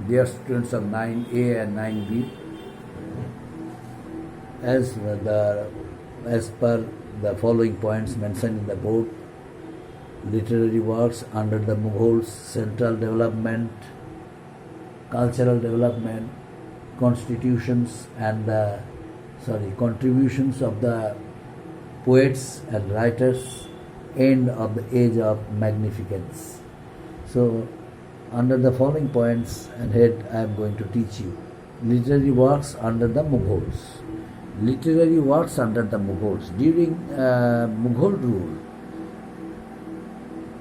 Dear students of 9A and 9B, as per the following points mentioned in the board, literary works under the Mughals, central development, cultural development, constitutions and contributions of the poets and writers, end of the age of magnificence. So, under the following points and head, I am going to teach you literary works under the Mughals. Literary works under the Mughals. During Mughal rule,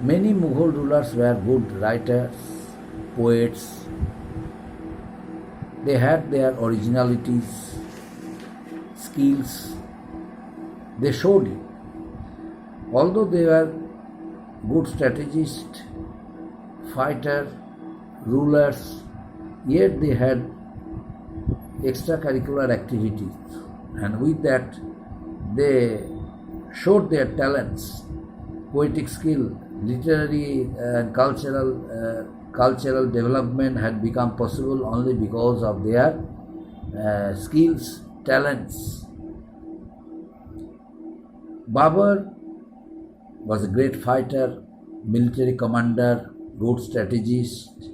many Mughal rulers were good writers, poets. They had their originalities, skills. They showed it. Although they were good strategists, fighter, rulers, yet they had extracurricular activities, and with that they showed their talents, poetic skill, literary and cultural development had become possible only because of their skills, talents. Babur was a great fighter, military commander, good strategist,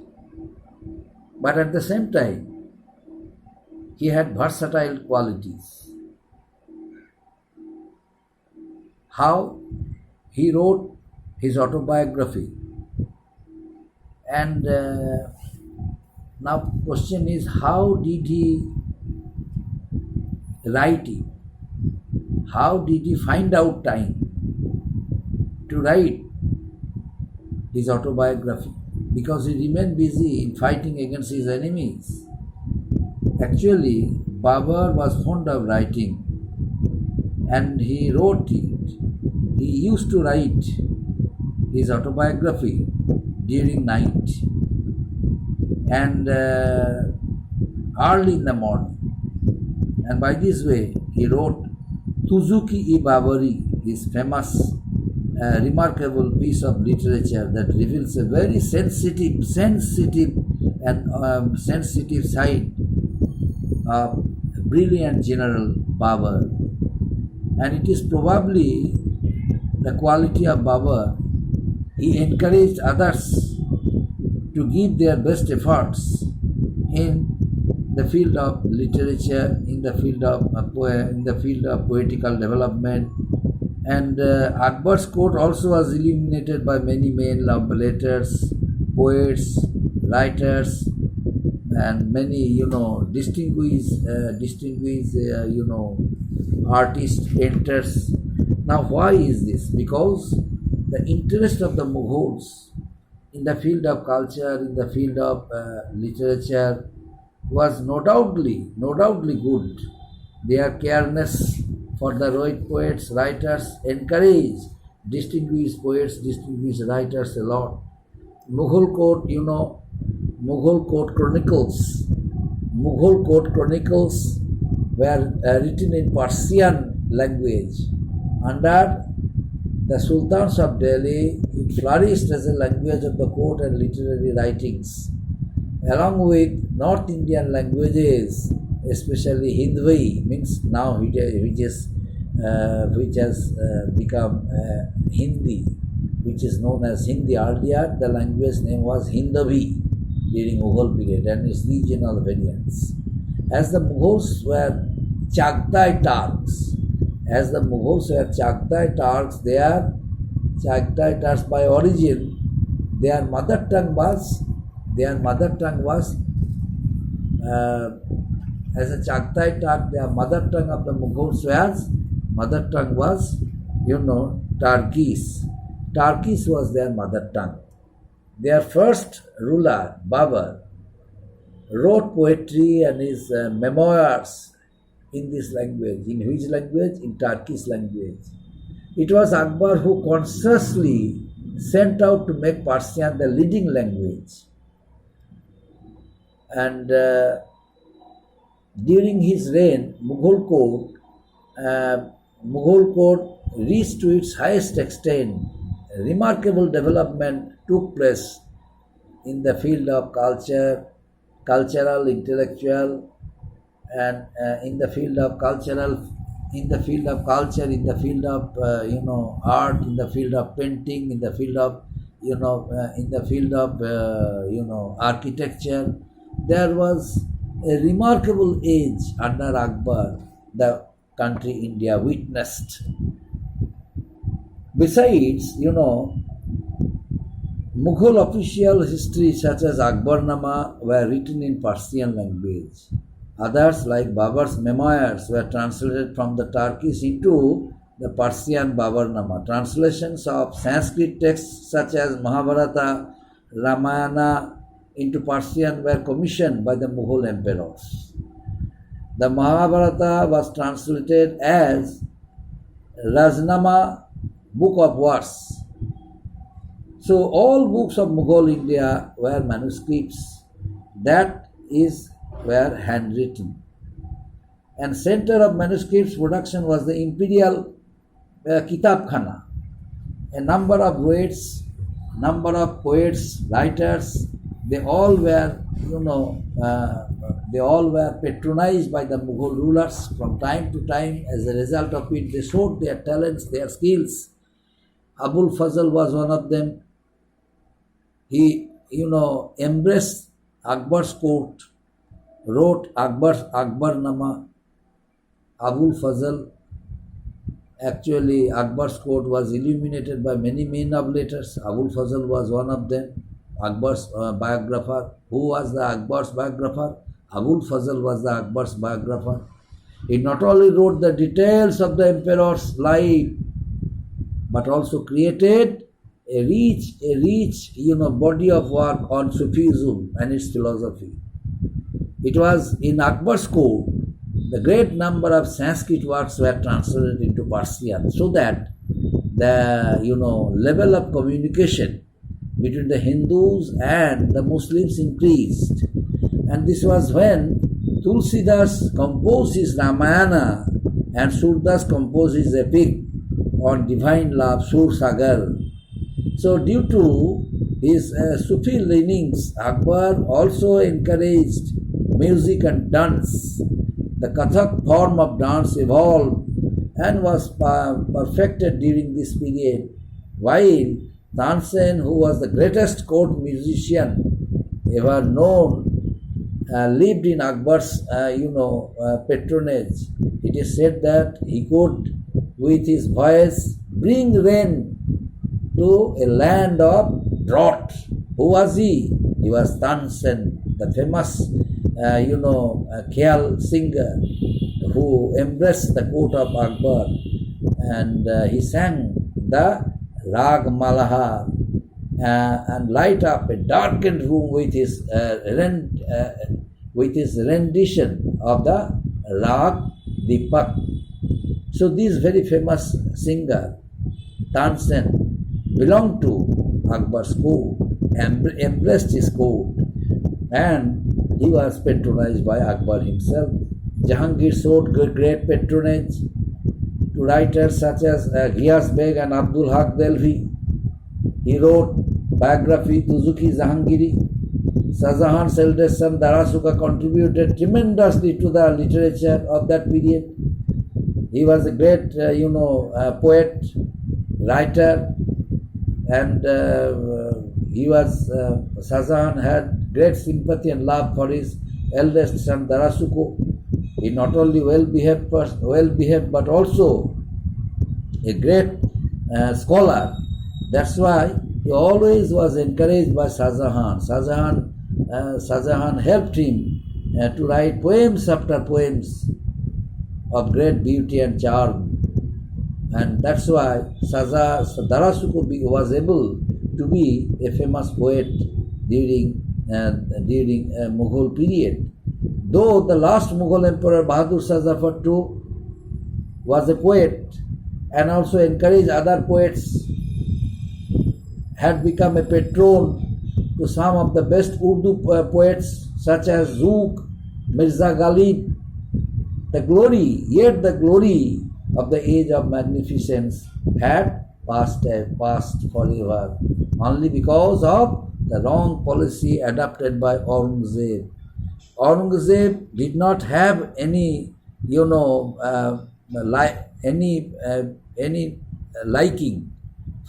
but at the same time, he had versatile qualities. How he wrote his autobiography, and now question is, how did he write it? How did he find out time to write his autobiography? Because he remained busy in fighting against his enemies. Actually, Babur was fond of writing, and he wrote it. He used to write his autobiography during night and early in the morning. And by this way, he wrote Tuzuki-i-Baburi, his famous, remarkable piece of literature that reveals a very sensitive side of brilliant General Babur. And it is probably the quality of Babur. He encouraged others to give their best efforts in the field of literature, in the field of poetical development. And Akbar's court also was illuminated by many men of letters, poets, writers, and many distinguished artists, painters. Now, why is this? Because the interest of the Mughals in the field of culture, in the field of literature, was no doubtly good. Their careness for the heroic poets, writers encouraged distinguished poets, distinguished writers a lot. Mughal court chronicles were written in Persian language. Under the Sultans of Delhi, it flourished as a language of the court and literary writings, along with North Indian languages, especially Hindvi, means now which has become Hindi, which is known as Hindi. Earlier, the language name was Hindavi during Mughal period, and its regional variants. As the Mughals were Chagatai Turks, they are Chagatai Turks by origin. Their mother tongue was as a Chagatai Turk, their mother tongue of the Mughals was Turkish. Turkish was their mother tongue. Their first ruler, Babur, wrote poetry and his memoirs in this language. In which language? In Turkish language. It was Akbar who consciously sent out to make Persian the leading language. And during his reign, Mughal court reached to its highest extent. Remarkable development took place in the field of culture, cultural, intellectual, and in the field of cultural, in the field of culture, in the field of art, in the field of painting, in the field of in the field of architecture. There was a remarkable age under Akbar the country India witnessed. Besides, Mughal official history such as Akbarnama were written in Persian language. Others, like Babar's memoirs, were translated from the Turkish into the Persian Babarnama. Translations of Sanskrit texts such as Mahabharata, Ramayana into Persian were commissioned by the Mughal emperors. The Mahabharata was translated as Raznama, Book of Wars. So all books of Mughal India were manuscripts, that is, were handwritten. And center of manuscripts production was the imperial Kitab Khana. A number of poets, writers, they all were patronized by the Mughal rulers from time to time. As a result of it, they showed their talents, their skills. Abul Fazl was one of them. He, embraced Akbar's court, wrote Akbarnama. Abul Fazl, actually Akbar's court was illuminated by many men of letters. Abul Fazl was one of them, Akbar's biographer. Who was the Akbar's biographer? Abul Fazl was the Akbar's biographer. He not only wrote the details of the emperor's life, but also created a rich body of work on Sufism and its philosophy. It was in Akbar's court the great number of Sanskrit works were translated into Persian, so that the level of communication between the Hindus and the Muslims increased. And this was when Tulsidas composed his Ramayana and Surdas composed his epic on divine love, Sur Sagar. So due to his Sufi leanings, Akbar also encouraged music and dance. The Kathak form of dance evolved and was perfected during this period, while Tansen, who was the greatest court musician ever known, lived in Akbar's patronage. It is said that he could, with his voice, bring rain to a land of drought. Who was he? He was Tansen, the famous Khyal singer who embraced the court of Akbar, and he sang the Rag Malahar and light up a darkened room with his rendition of the Rag Deepak. So this very famous singer, Tansen, belonged to Akbar's court, embraced his court, and he was patronized by Akbar himself. Jahangir showed great patronage to writers such as Ghiyas Beg and Abdul Haq Delhi. He wrote biography Duzuki Jahangiri. Shah Jahan's eldest son Darasuka contributed tremendously to the literature of that period. He was a great, poet, writer, and Shah Jahan had great sympathy and love for his eldest son Darasuko. He not only well-behaved but also a great scholar. That's why he always was encouraged by Shah Jahan. Shah Jahan helped him to write poems after poems of great beauty and charm. And that's why Darasuko was able to be a famous poet during Mughal period. Though the last Mughal emperor Bahadur Shah Zafar too was a poet and also encouraged other poets, had become a patron to some of the best Urdu poets such as Zouk, Mirza Ghalib. The glory of the age of magnificence had passed forever, only because of the wrong policy adopted by Aurangzeb. Aurangzeb did not have any, any liking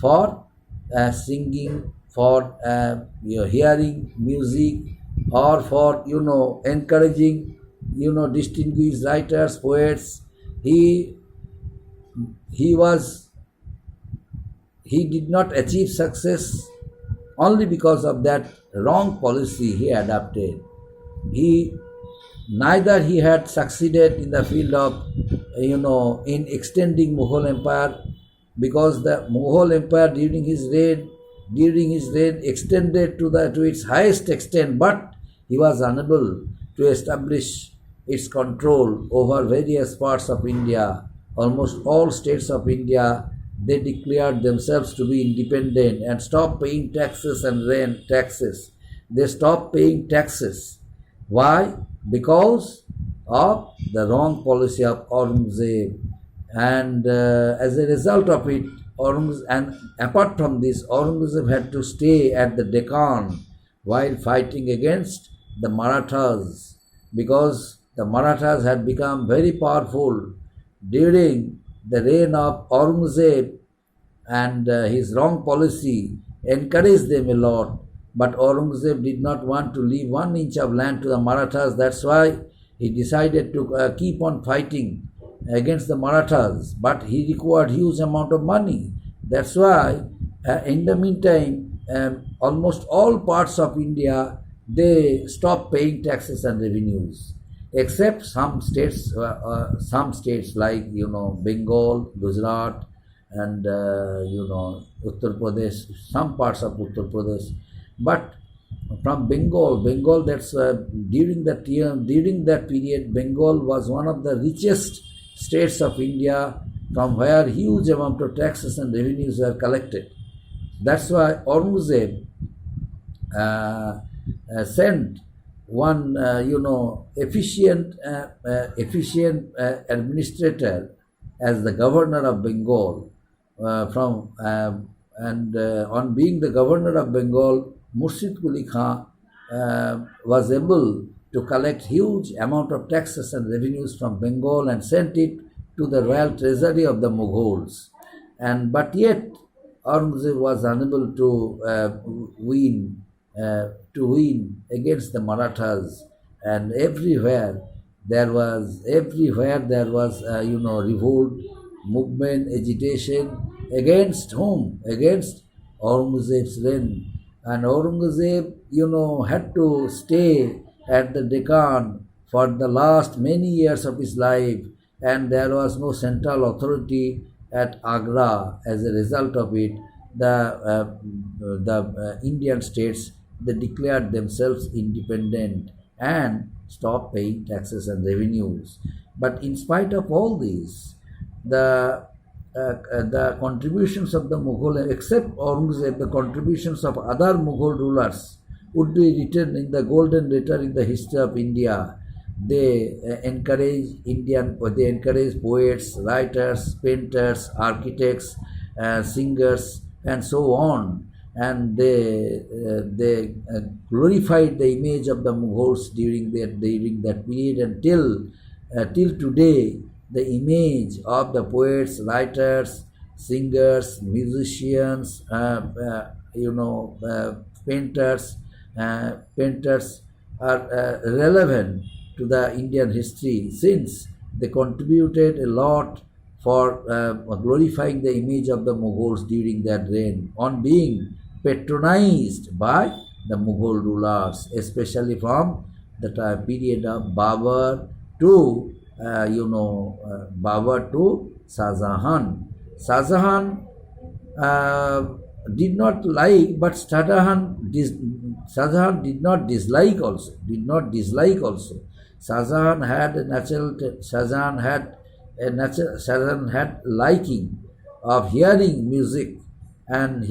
for singing, for hearing music, or for encouraging distinguished writers, poets. He he was he did not achieve success only because of that wrong policy he adopted. He neither he had succeeded in the field of in extending Mughal Empire, because the Mughal Empire during his reign extended to its highest extent, but he was unable to establish its control over various parts of India. Almost all states of India, they declared themselves to be independent and stopped paying taxes and rent taxes. They stopped paying taxes. Why? Because of the wrong policy of Aurangzeb. And as a result of it, and apart from this, Aurangzeb had to stay at the Deccan while fighting against the Marathas, because the Marathas had become very powerful during the reign of Aurangzeb, and his wrong policy encouraged them a lot. But Aurangzeb did not want to leave 1 inch of land to the Marathas. That's why he decided to keep on fighting against the Marathas. But he required huge amount of money. That's why, in the meantime, almost all parts of India, they stopped paying taxes and revenues, except some states like Bengal, Gujarat, and Uttar Pradesh, some parts of Uttar Pradesh. But from Bengal, that's during that period, Bengal was one of the richest states of India, from where huge amount of taxes and revenues were collected. That's why Aurangzeb sent one, efficient administrator as the governor of Bengal. On being the governor of Bengal, Murshid Quli Khan was able to collect huge amount of taxes and revenues from Bengal and sent it to the royal treasury of the Mughals. But yet Aurangzeb was unable to win against the Marathas, and everywhere there was revolt, movement, agitation against whom? Against Aurangzeb's reign. And Aurangzeb, had to stay at the Deccan for the last many years of his life, and there was no central authority at Agra. As a result of it, the Indian states, they declared themselves independent and stopped paying taxes and revenues. But in spite of all these, the contributions of the Mughal, except Aurangzeb, the contributions of other Mughal rulers would be written in the golden letter in the history of India. They encourage poets, writers, painters, architects, singers, and so on. And they glorified the image of the Mughals during that period, and till today, the image of the poets, writers, singers, musicians, painters are relevant to the Indian history, since they contributed a lot for glorifying the image of the Mughals during their reign, on being patronized by the Mughal rulers, especially from the period of Babur to Shah Jahan. Shah Jahan did not like, but Shah Jahan did not dislike also. Shah Jahan had liking of hearing music and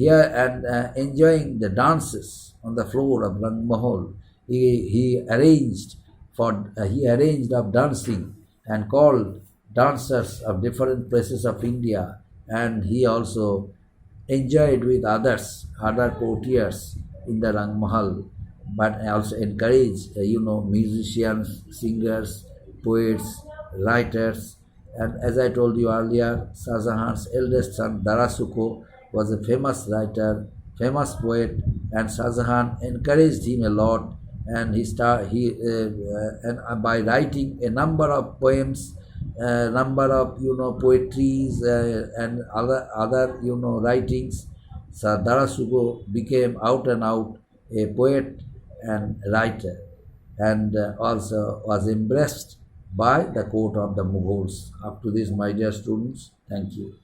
enjoying the dances on the floor of Rang Mahal. He arranged of dancing and called dancers of different places of India, and he also enjoyed with other courtiers in the Rang Mahal. but also encourage, musicians, singers, poets, writers. And as I told you earlier, Shah Jahan's eldest son Darasuko was a famous writer, famous poet, and Shah Jahan encouraged him a lot. And by writing a number of poems, number of poetries and other writings, so Darasuko became out and out a poet and writer, and also was embraced by the court of the Mughals. Up to this, my dear students, thank you.